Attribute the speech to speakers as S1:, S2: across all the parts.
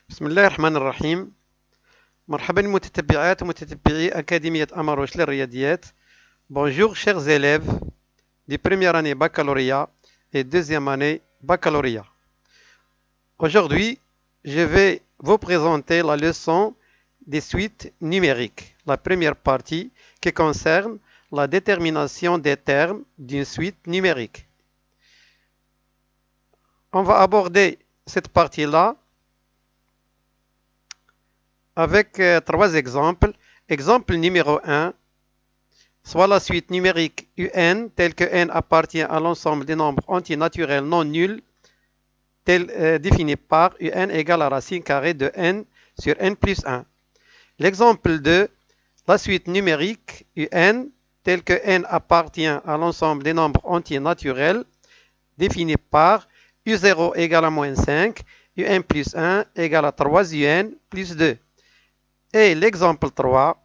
S1: بسم الله الرحمن الرحيم. مرحبا متتبعات ومتتبعي أكاديمية أماروش للرياضيات. Bonjour chers élèves de première année baccalauréat et deuxième année baccalauréat. Aujourd'hui, je vais vous présenter la leçon des suites numériques, la première partie qui concerne la détermination des termes d'une suite numérique. On va aborder cette partie-là avec trois exemples. Exemple numéro 1, soit la suite numérique UN, telle que n appartient à l'ensemble des nombres antinaturels non nuls, définie par UN égale à racine carrée de n sur n plus 1. L'exemple 2, la suite numérique UN, telle que n appartient à l'ensemble des nombres antinaturels, définie par U0 égale à moins 5, UN plus 1 égale à 3 UN plus 2. Et l'exemple 3,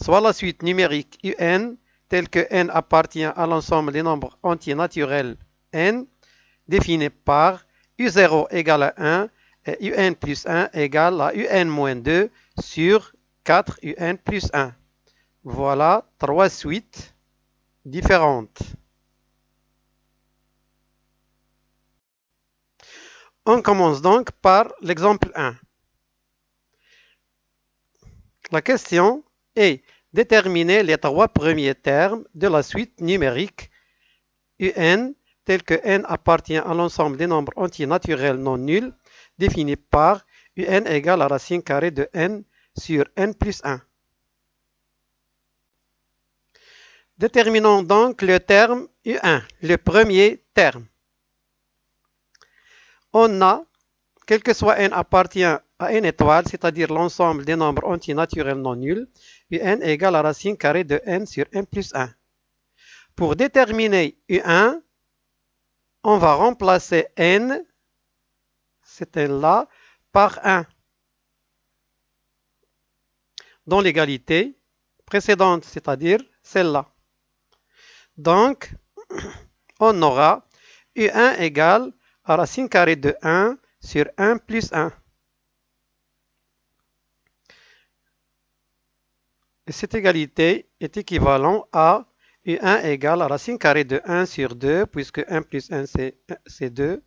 S1: soit la suite numérique UN, telle que n appartient à l'ensemble des nombres antinaturels n, définie par U0 égale à 1 et UN plus 1 égale à UN moins 2 sur 4 UN plus 1. Voilà trois suites différentes. On commence donc par l'exemple 1. La question est déterminer les trois premiers termes de la suite numérique UN tel que n appartient à l'ensemble des nombres antinaturels non nuls définis par UN égale à racine carrée de n sur n plus 1. Déterminons donc le terme U1, le premier terme. On a, quel que soit n appartient à n étoile, c'est-à-dire l'ensemble des nombres antinaturels non nuls, UN égale à racine carrée de n sur n plus 1. Pour déterminer U1, on va remplacer n, cet n-là, par 1 dans l'égalité précédente, c'est-à-dire celle-là. Donc, on aura U1 égale à racine carrée de 1 sur 1 plus 1. Et cette égalité est équivalente à U1 égale à racine carrée de 1 sur 2, puisque 1 plus 1 c'est 2.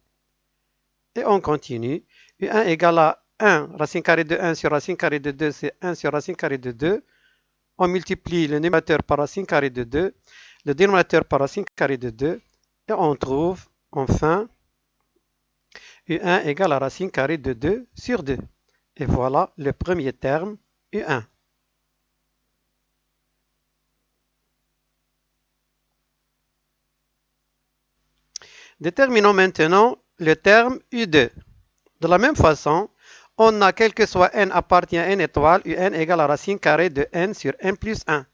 S1: Et on continue. U1 égale à 1, racine carrée de 1 sur racine carrée de 2, c'est 1 sur racine carrée de 2. On multiplie le numérateur par racine carrée de 2, le dénominateur par racine carrée de 2. Et on trouve enfin U1 égale à racine carrée de 2 sur 2. Et voilà le premier terme U1. Déterminons maintenant le terme U2. De la même façon, on a quel que soit n appartient à n étoile, UN égale à racine carrée de n sur n plus 1.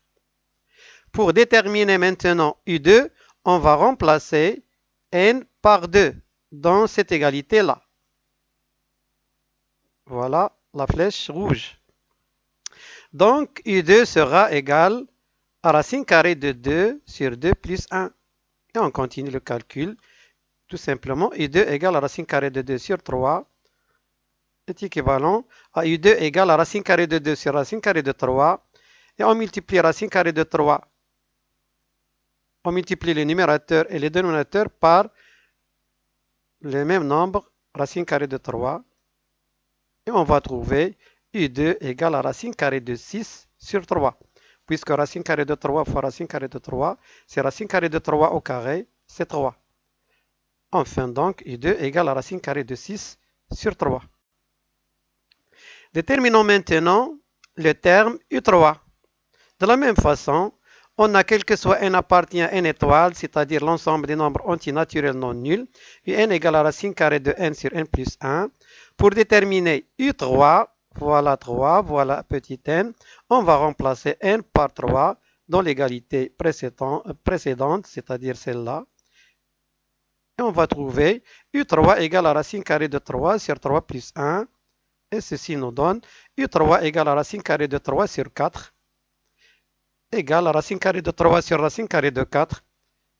S1: Pour déterminer maintenant U2, on va remplacer n par 2 dans cette égalité-là. Voilà la flèche rouge. Donc, U2 sera égal à racine carrée de 2 sur 2 plus 1. Et on continue le calcul. Tout simplement, U2 égale à racine carrée de 2 sur 3 est équivalent à U2 égale à racine carrée de 2 sur racine carrée de 3. Et on multiplie racine carrée de 3. On multiplie les numérateurs et les dénominateurs par le même nombre, racine carrée de 3. Et on va trouver U2 égale à racine carrée de 6 sur 3. Puisque racine carrée de 3 fois racine carrée de 3, c'est racine carrée de 3 au carré, c'est 3. Enfin donc, U2 égale à racine carrée de 6 sur 3. Déterminons maintenant le terme U3. De la même façon, on a quel que soit n appartient à n étoile, c'est-à-dire l'ensemble des nombres antinaturels non nuls, UN égale à racine carrée de n sur n plus 1. Pour déterminer U3, voilà 3, voilà petit n, on va remplacer n par 3 dans l'égalité précédente, c'est-à-dire celle-là. Et on va trouver U3 égale à racine carrée de 3 sur 3 plus 1. Et ceci nous donne U3 égale à racine carrée de 3 sur 4 égale à racine carrée de 3 sur racine carrée de 4.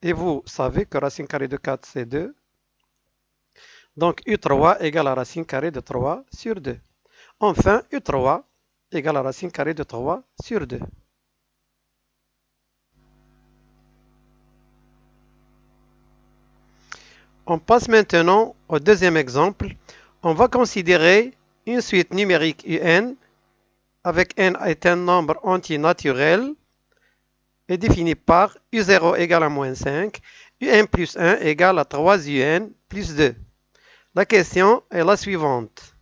S1: Et vous savez que racine carrée de 4 c'est 2. Donc U3 égale la racine carrée de 3 sur 2. Enfin, U3 égale la racine carrée de 3 sur 2. On passe maintenant au deuxième exemple. On va considérer une suite numérique UN avec n est un nombre entier naturel est défini par U0 égale à moins 5, UN plus 1 égale à 3 UN plus 2. La question est la suivante.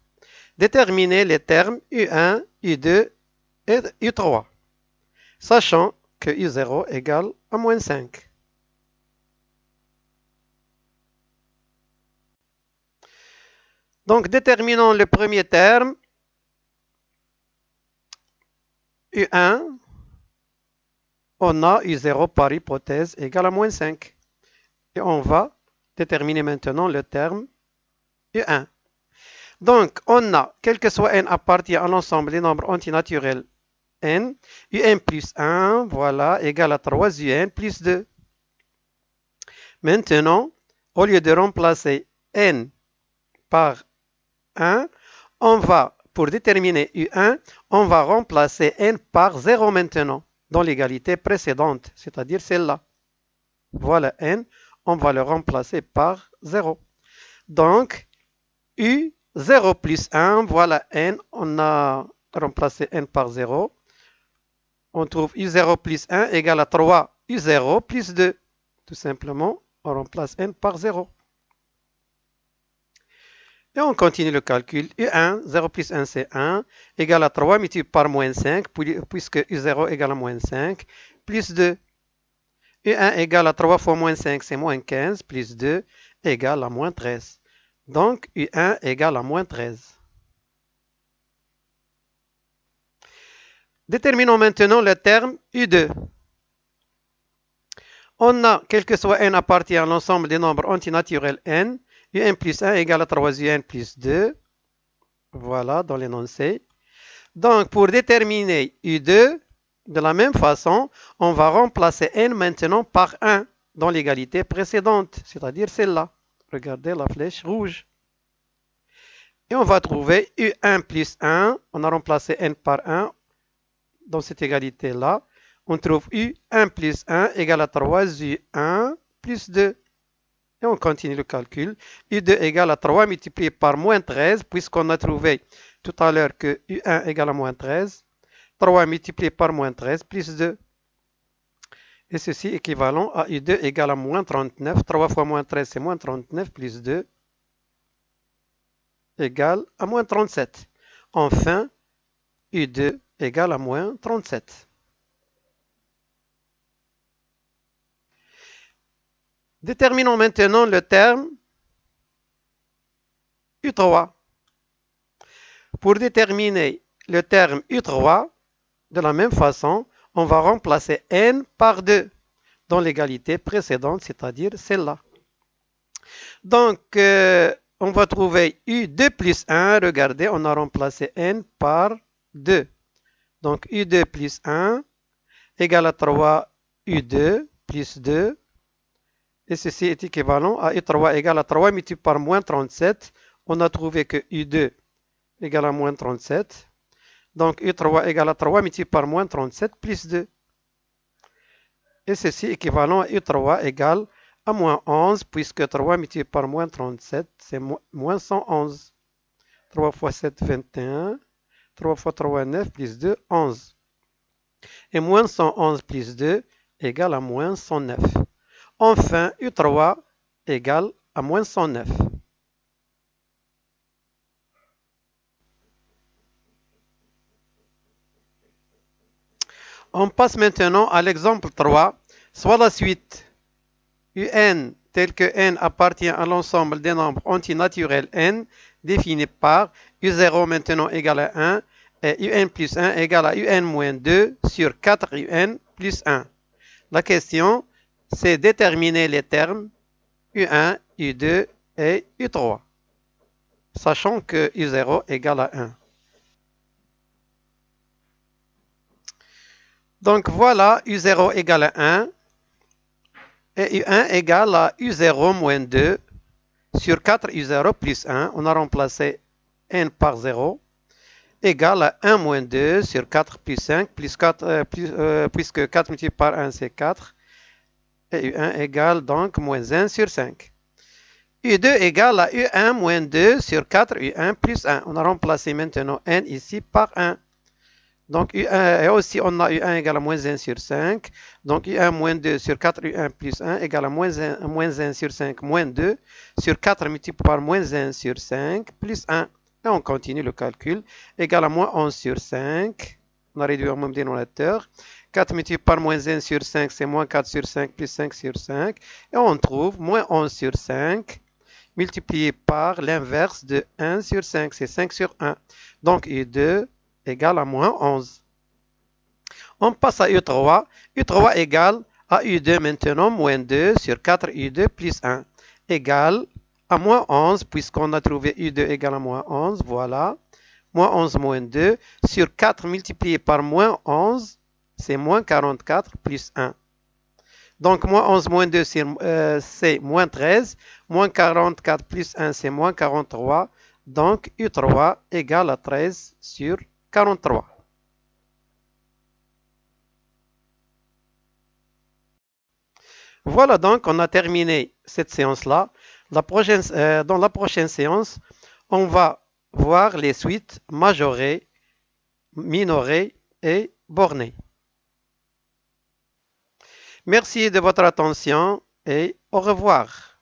S1: Déterminez les termes U1, U2 et U3, sachant que U0 égale à moins 5. Donc, déterminons le premier terme, U1, on a U0 par hypothèse égale à moins 5. Et on va déterminer maintenant le terme U1. Donc, on a, quel que soit n appartient à l'ensemble des nombres antinaturels n, un plus 1, voilà, égale à 3 un plus 2. Maintenant, au lieu de remplacer n par 1, on va, pour déterminer U1, on va remplacer n par 0 maintenant, dans l'égalité précédente, c'est-à-dire celle-là. Voilà n, on va le remplacer par 0. Donc, U0 plus 1, voilà n, on a remplacé n par 0. On trouve U0 plus 1 égale à 3 U0 plus 2. Tout simplement, on remplace n par 0. Et on continue le calcul. U1, 0 plus 1, c'est 1, égale à 3 multiplié par moins 5, puisque U0 égale à moins 5, plus 2. U1 égale à 3 fois moins 5, c'est moins 15, plus 2 égale à moins 13. Donc, U1 égale à moins 13. Déterminons maintenant le terme U2. On a, quel que soit n appartient à l'ensemble des nombres antinaturels n, un plus 1 égale à 3 un plus 2. Voilà, dans l'énoncé. Donc, pour déterminer U2, de la même façon, on va remplacer n maintenant par 1 dans l'égalité précédente, c'est-à-dire celle-là. Regardez la flèche rouge. Et on va trouver U1 plus 1. On a remplacé n par 1 dans cette égalité-là. On trouve U1 plus 1 égale à 3 U1 plus 2. Et on continue le calcul. U2 égale à 3 multiplié par moins 13, puisqu'on a trouvé tout à l'heure que U1 égale à moins 13. 3 multiplié par moins 13 plus 2. Et ceci équivalent à U2 égale à moins 39. 3 fois moins 13, c'est moins 39 plus 2 égale à moins 37. Enfin, U2 égale à moins 37. Déterminons maintenant le terme U3. Pour déterminer le terme U3, de la même façon, on va remplacer n par 2 dans l'égalité précédente, c'est-à-dire celle-là. Donc, on va trouver U2 plus 1. Regardez, on a remplacé n par 2. Donc, U2 plus 1 égale à 3 U2 plus 2. Et ceci est équivalent à U3 égale à 3 multiplié par moins 37. On a trouvé que U2 égale à moins 37. Donc, U3 égale à 3 multiplié par moins 37 plus 2. Et ceci équivalent à U3 égale à moins 11, puisque 3 multiplié par moins 37, c'est moins 111. 3 fois 7, 21. 3 fois 3, 9, plus 2, 11. Et moins 111 plus 2 égale à moins 109. Enfin, U3 égale à moins 109. On passe maintenant à l'exemple 3, soit la suite UN tel que n appartient à l'ensemble des nombres antinaturels n, définis par U0 maintenant égal à 1 et UN plus 1 égale à UN moins 2 sur 4 UN plus 1. La question, c'est déterminer les termes U1, U2 et U3, sachant que U0 égale à 1. Donc voilà, U0 égale à 1 et U1 égale à U0 moins 2 sur 4u0 plus 1, on a remplacé n par 0, égale à 1 moins 2 sur 4 plus 5, plus 4, puisque 4 multiplié par 1, c'est 4, et u1 égale donc moins 1 sur 5. u2 égale à u1 moins 2 sur 4, u1 plus 1. On a remplacé maintenant n ici par 1. Donc u1, et aussi on a u1 égale à moins 1 sur 5. Donc u1 moins 2 sur 4, u1 plus 1 égale à moins 1 sur 5 moins 2 sur 4 multiplié par moins 1 sur 5 plus 1. Et on continue le calcul. Égale à moins 11 sur 5. On a réduit au même dénominateur. 4 multiplié par moins 1 sur 5, c'est moins 4 sur 5 plus 5 sur 5. Et on trouve moins 11 sur 5 multiplié par l'inverse de 1 sur 5, c'est 5 sur 1. Donc U2 égale à moins 11. On passe à U3. U3 égale à U2 maintenant, moins 2 sur 4 U2 plus 1 égale à moins 11, puisqu'on a trouvé U2 égale à moins 11, voilà. Moins 11 moins 2 sur 4 multiplié par moins 11, c'est moins 44 plus 1. Donc, moins 11 moins 2, c'est moins 13. Moins 44 plus 1, c'est moins 43. Donc, U3 égale à 13 sur 43. Voilà donc, on a terminé cette séance-là. Dans la prochaine séance, on va voir les suites majorées, minorées et bornées. Merci de votre attention et au revoir.